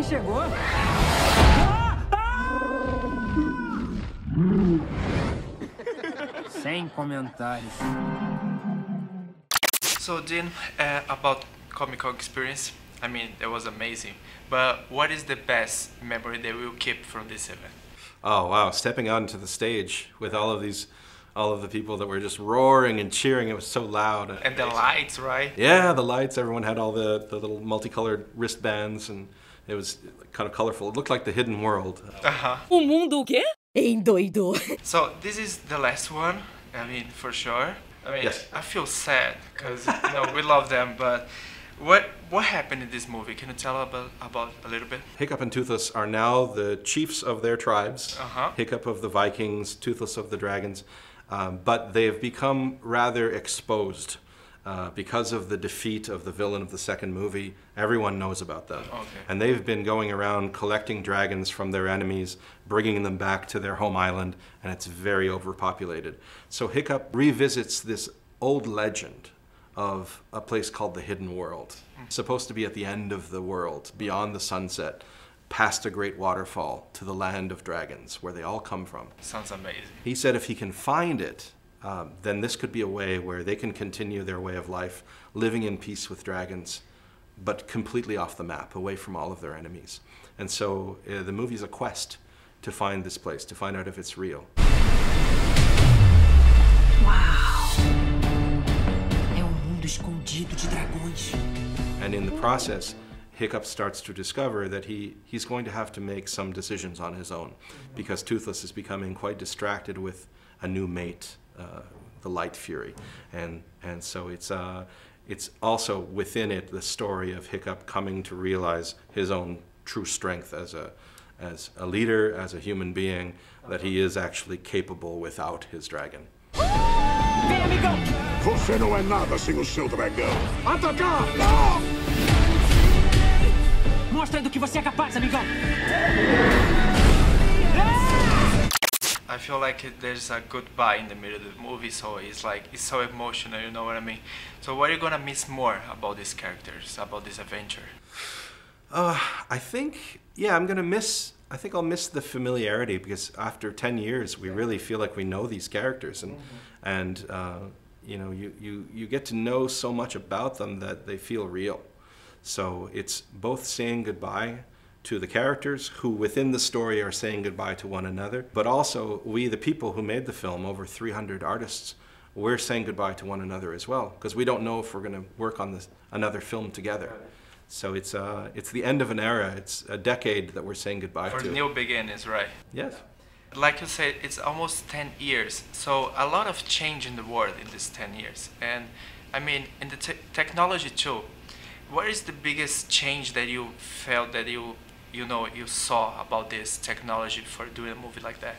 chegou. Sem comentários. So Dean, about Comic Con experience, I mean, it was amazing. But what is the best memory that we'll keep from this event? Oh wow, stepping out into the stage with all of the people that were just roaring and cheering. It was so loud. And the lights, right? Yeah, the lights. Everyone had all the little multicolored wristbands, and it was kind of colorful. It looked like the hidden world. O mundo o quê? Endoidou. So this is the last one. I mean, for sure. I mean, Yes. I feel sad because we love them, but what happened in this movie? Can you tell about a little bit? Hiccup and Toothless are now the chiefs of their tribes. Uh-huh. Hiccup of the Vikings, Toothless of the dragons. But they have become rather exposed because of the defeat of the villain of the second movie. Everyone knows about them. Okay. And they've been going around collecting dragons from their enemies, bringing them back to their home island, and it's very overpopulated. So Hiccup revisits this old legend of a place called the Hidden World. Supposed to be at the end of the world, beyond the sunset, past a great waterfall to the land of dragons, where they all come from. Sounds amazing. He said if he can find it, then this could be a way where they can continue their way of life, living in peace with dragons, but completely off the map, away from all of their enemies. And so the movie is a quest to find this place, to find out if it's real. Uau! É mundo escondido de dragões. And in the process, Hiccup starts to discover that he's going to have to make some decisions on his own, because Toothless is becoming quite distracted with a new mate, the Light Fury. And so it's also within it the story of Hiccup coming to realize his own true strength as a leader, as a human being, that he is actually capable without his dragon. Vem, amigão! Você não é nada sem o seu dragão. Atacar! Não! Mostra do que você é capaz, amigão! I feel like there's a goodbye in the middle of the movie, so it's so emotional, you know what I mean? So what are you gonna miss more about these characters, about this adventure? I think, yeah, I think I'll miss the familiarity, because after 10 years, we really feel like we know these characters, and you know, you get to know so much about them that they feel real. So it's both saying goodbye to the characters who within the story are saying goodbye to one another, but also we, the people who made the film, over 300 artists, we're saying goodbye to one another as well, because we don't know if we're going to work on another film together. So it's the end of an era. It's a decade that we're saying goodbye For to. new beginnings, right? Yes. Like you said, it's almost 10 years, so a lot of change in the world in these 10 years. And I mean, in the technology too, what is the biggest change that you felt that you saw about this technology for doing a movie like that?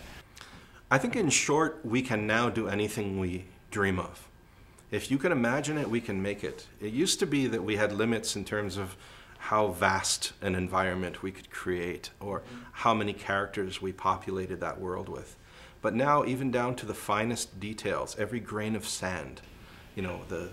I think in short, we can now do anything we dream of. If you can imagine it, we can make it. It used to be that we had limits in terms of how vast an environment we could create, or how many characters we populated that world with. But now, even down to the finest details, every grain of sand, you know, the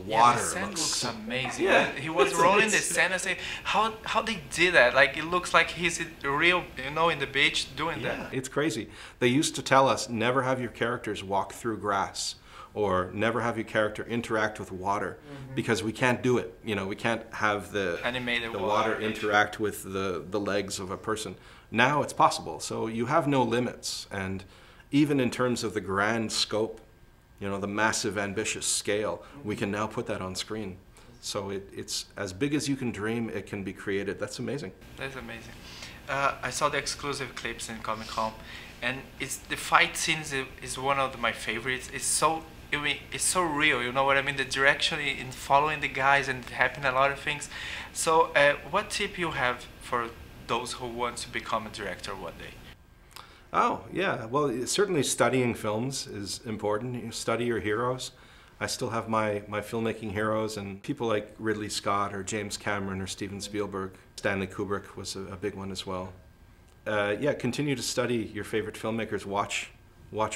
water. The sand looks amazing. Yeah. He was rolling the sand and saying, how they did that? Like, it looks like he's real, in the beach doing that. It's crazy. They used to tell us, never have your characters walk through grass, or never have your character interact with water, because we can't do it. You know, we can't have the water interact with the legs of a person. Now it's possible, so you have no limits. And even in terms of the grand scope, you know, the massive ambitious scale, we can now put that on screen. So it's as big as you can dream, it can be created. That's amazing. That's amazing. I saw the exclusive clips in Comic-Con, and the fight scenes is one of my favorites. It's so real, you know what I mean? The direction in following the guys, and it happened a lot of things. So what tip you have for those who want to become a director one day? Oh, yeah. Well, certainly studying films is important. You study your heroes. I still have my filmmaking heroes, and people like Ridley Scott or James Cameron or Steven Spielberg. Stanley Kubrick was a big one as well. Yeah, continue to study your favorite filmmakers. Watch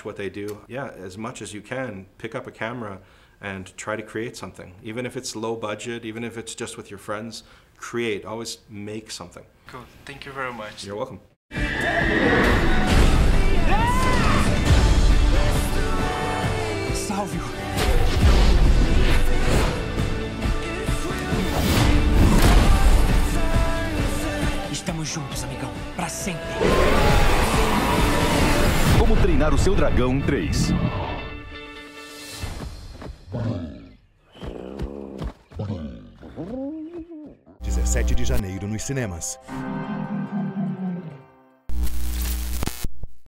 what they do. Yeah, as much as you can, pick up a camera and try to create something. Even if it's low budget, even if it's just with your friends, create, always make something. Cool. Thank you very much. You're welcome. Salve-o. Estamos juntos, amigão. Pra sempre. Como Treinar o Seu Dragão 3. 17 de janeiro nos cinemas.